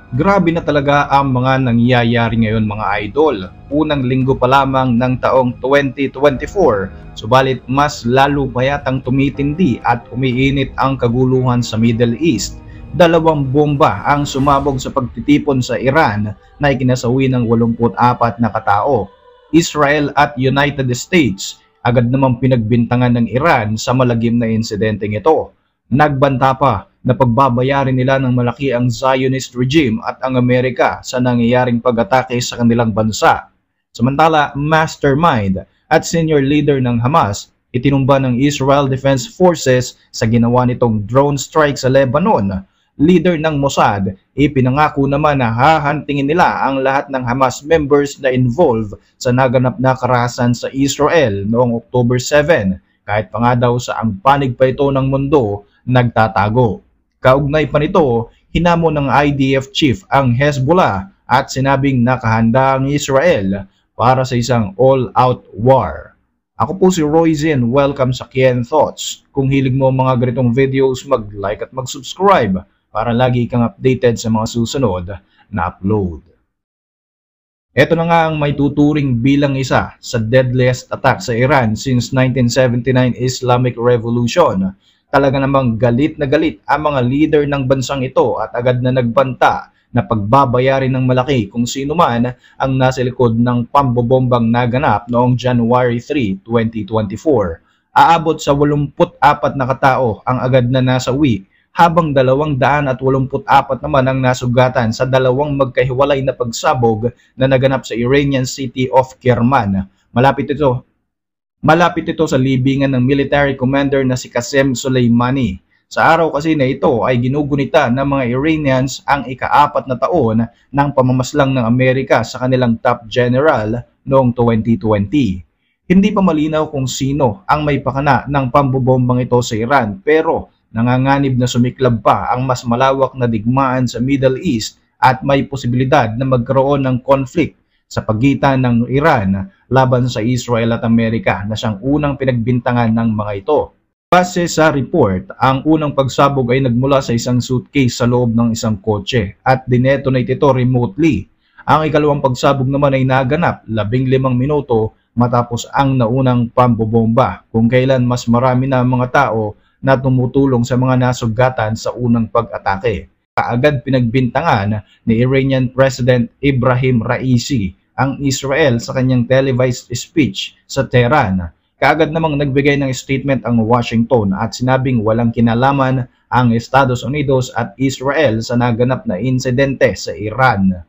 Grabe na talaga ang mga nangyayari ngayon mga idol. Unang linggo pa lamang ng taong 2024, subalit mas lalo pa yatang tumitindi at umiinit ang kaguluhan sa Middle East. Dalawang bomba ang sumabog sa pagtitipon sa Iran na ikinasawi ng 84 na katao. Israel at United States agad namang pinagbintangan ng Iran sa malagim na insidenteng ito. Nagbanta pa na pagbabayarin nila ng malaki ang Zionist regime at ang Amerika sa nangyayaring pag-atake sa kanilang bansa. Samantala, mastermind at senior leader ng Hamas itinumba ng Israel Defense Forces sa ginawa nitong drone strike sa Lebanon. Leader ng Mossad, ipinangako naman na hahantingin nila ang lahat ng Hamas members na involved sa naganap na karahasan sa Israel noong October 7, kahit pa nga daw sa ang panig pa ito ng mundo nagtatago. Kaugnay pa nito, hinamon ng IDF chief ang Hezbollah at sinabing nakahanda ang Israel para sa isang all-out war. Ako po si Royzen, welcome sa Kien Thoughts. Kung hilig mo mga ganitong videos, mag-like at mag-subscribe para lagi kang updated sa mga susunod na upload. Ito na nga ang may tuturing bilang isa sa deadliest attack sa Iran since 1979 Islamic Revolution. Talaga namang galit na galit ang mga leader ng bansang ito at agad na nagbanta na pagbabayarin ng malaki kung sino man ang nasa likod ng pambobombang naganap noong January 3, 2024. Aabot sa 84 na katao ang agad na nasawi habang 284 naman ang nasugatan sa dalawang magkahiwalay na pagsabog na naganap sa Iranian city of Kerman. Malapit ito sa libingan ng military commander na si Qasem Soleimani. Sa araw kasi na ito ay ginugunita ng mga Iranians ang ika-4 na taon ng pamamaslang ng Amerika sa kanilang top general noong 2020. Hindi pa malinaw kung sino ang may pakana ng pambobombang ito sa Iran pero nanganganib na sumiklab pa ang mas malawak na digmaan sa Middle East at may posibilidad na magkaroon ng conflict sa pagitan ng Iran laban sa Israel at Amerika na siyang unang pinagbintangan ng mga ito. Base sa report, ang unang pagsabog ay nagmula sa isang suitcase sa loob ng isang kotse at dinetonate ito remotely. Ang ikalawang pagsabog naman ay naganap 15 minuto matapos ang naunang pambobomba, kung kailan mas marami na mga tao na tumutulong sa mga nasugatan sa unang pag-atake. Kaagad pinagbintangan ni Iranian President Ibrahim Raisi ang Israel sa kanyang televised speech sa Tehran. Kaagad namang nagbigay ng statement ang Washington at sinabing walang kinalaman ang Estados Unidos at Israel sa naganap na insidente sa Iran.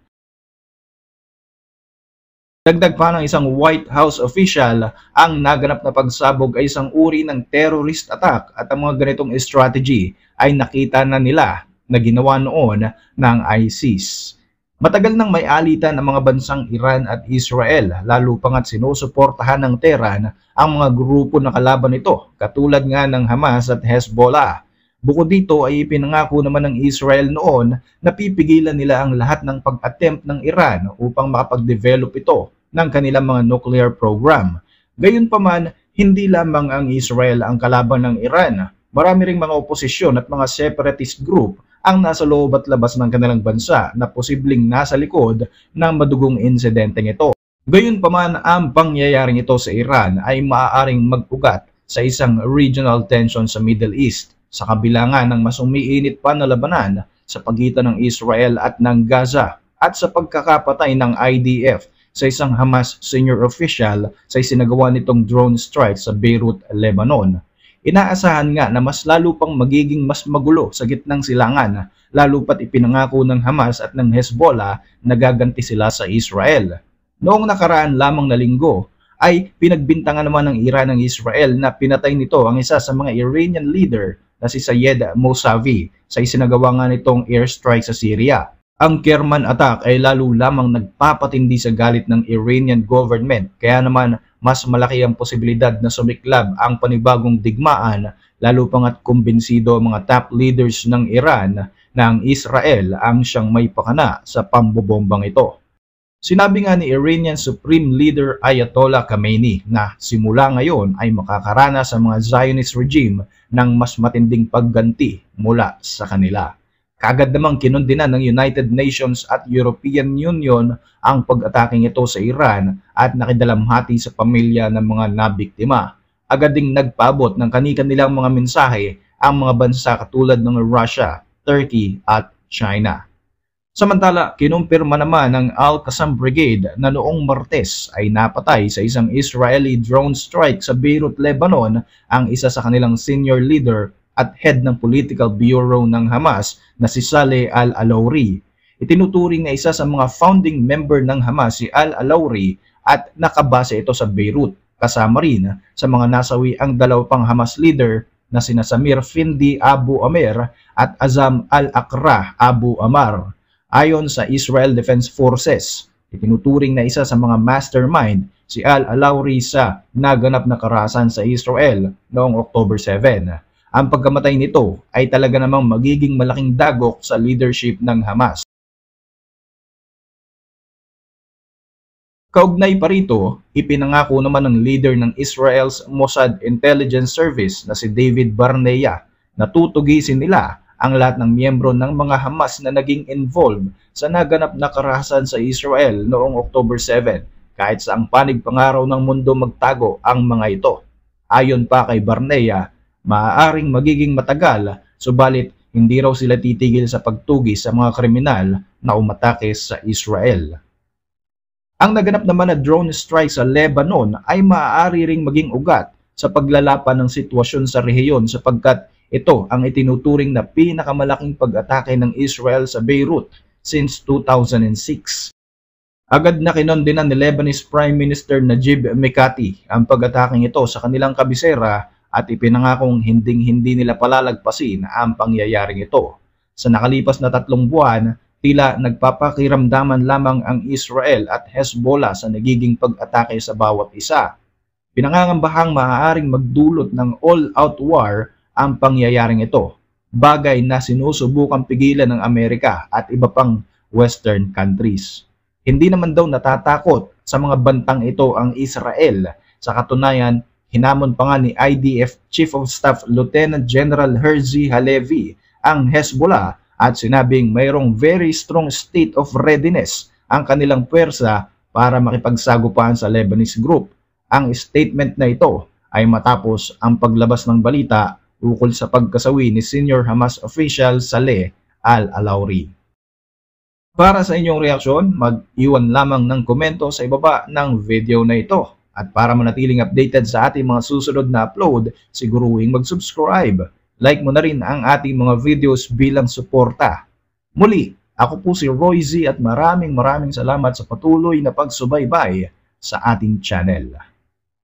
Dagdag pa ng isang White House official, ang naganap na pagsabog ay isang uri ng terrorist attack at ang mga ganitong strategy ay nakita na nila na ginawa noon ng ISIS. Matagal nang may alitan ang mga bansang Iran at Israel, lalo pa nga't sinusuportahan ng Tehran ang mga grupo na kalaban nito, katulad nga ng Hamas at Hezbollah. Bukod dito ay ipinangako naman ng Israel noon na pipigilan nila ang lahat ng pag-attempt ng Iran upang makapag-develop ito ng kanilang mga nuclear program. Gayunpaman, hindi lamang ang Israel ang kalaban ng Iran. Marami ring mga oposisyon at mga separatist group ang nasa loob at labas ng kanilang bansa na posibleng nasa likod ng madugong insidenteng ito. Gayunpaman, ang pangyayaring ito sa Iran ay maaaring mag-ugat sa isang regional tension sa Middle East sa kabila nga ng mas umiinit pa na labanan sa pagitan ng Israel at ng Gaza at sa pagkakapatay ng IDF sa isang Hamas senior official sa isinagawa nitong drone strike sa Beirut, Lebanon. Inaasahan nga na mas lalo pang magiging mas magulo sa gitnang silangan, lalo pat ipinangako ng Hamas at ng Hezbollah na gaganti sila sa Israel. Noong nakaraan lamang na linggo ay pinagbintangan naman ng Iran ng Israel na pinatay nito ang isa sa mga Iranian leader na si Sayed Mousavi sa isinagawa nga nitong airstrike sa Syria. Ang Kerman attack ay lalo lamang nagpapatindi sa galit ng Iranian government, kaya naman mas malaki ang posibilidad na sumiklab ang panibagong digmaan, lalo pa nga't kumbinsido ang mga top leaders ng Iran na ang Israel ang siyang may pakana sa pambobombang ito. Sinabi nga ni Iranian Supreme Leader Ayatollah Khamenei na simula ngayon ay makakaranas sa mga Zionist regime ng mas matinding pagganti mula sa kanila. Kaagad namang kinundinan ng United Nations at European Union ang pag-ataking ito sa Iran at nakidalamhati sa pamilya ng mga nabiktima. Agad ding nagpaabot ng kani-kanilang mga mensahe ang mga bansa katulad ng Russia, Turkey at China. Samantala, kinumpirma naman ng Al-Qassam Brigade na noong Martes ay napatay sa isang Israeli drone strike sa Beirut, Lebanon ang isa sa kanilang senior leader at head ng Political Bureau ng Hamas na si Saleh al-Alauri. Itinuturing na isa sa mga founding member ng Hamas si al-Alauri at nakabase ito sa Beirut. Kasama rin sa mga nasawi ang dalawa pang Hamas leader na sina Samir Findi Abu Amer at Azam al-Aqra Abu Amar. Ayon sa Israel Defense Forces, itinuturing na isa sa mga mastermind si al-Alauri sa naganap na karahasan sa Israel noong October 7. Ang pagkamatay nito ay talaga namang magiging malaking dagok sa leadership ng Hamas. Kaugnay pa rito, ipinangako naman ng leader ng Israel's Mossad Intelligence Service na si David Barnea na tutugisin nila ang lahat ng miyembro ng mga Hamas na naging involved sa naganap na karahasan sa Israel noong October 7, kahit sa ang panig pangaraw ng mundo magtago ang mga ito. Ayon pa kay Barnea, maaaring magiging matagal, subalit hindi raw sila titigil sa pagtugis sa mga kriminal na umatake sa Israel. Ang naganap naman na drone strike sa Lebanon ay maaari ring maging ugat sa paglalapan ng sitwasyon sa rehiyon sapagkat ito ang itinuturing na pinakamalaking pag-atake ng Israel sa Beirut since 2006. Agad na kinondenan ni Lebanese Prime Minister Najib Mikati ang pag-ataking ito sa kanilang kabisera at ipinangakong hinding-hindi nila palalagpasin ang pangyayaring ito. Sa nakalipas na 3 buwan, tila nagpapakiramdaman lamang ang Israel at Hezbollah sa nagiging pag-atake sa bawat isa. Pinangangambahang maaaring magdulot ng all-out war ang pangyayaring ito, bagay na sinusubukang pigilan ng Amerika at iba pang Western countries. Hindi naman daw natatakot sa mga bantang ito ang Israel. Sa katunayan, hinamon pa nga ni IDF Chief of Staff Lieutenant General Herzi Halevi ang Hezbollah at sinabing mayroong very strong state of readiness ang kanilang puwersa para makipagsagupahan sa Lebanese group. Ang statement na ito ay matapos ang paglabas ng balita ukol sa pagkasawi ni senior Hamas official Saleh al-Alauri. Para sa inyong reaksyon, mag-iwan lamang ng komento sa ibaba ng video na ito. At para manatiling updated sa ating mga susunod na upload, siguruhing mag-subscribe. Like mo na rin ang ating mga videos bilang suporta. Muli, ako po si Roy Z at maraming salamat sa patuloy na pagsubaybay sa ating channel.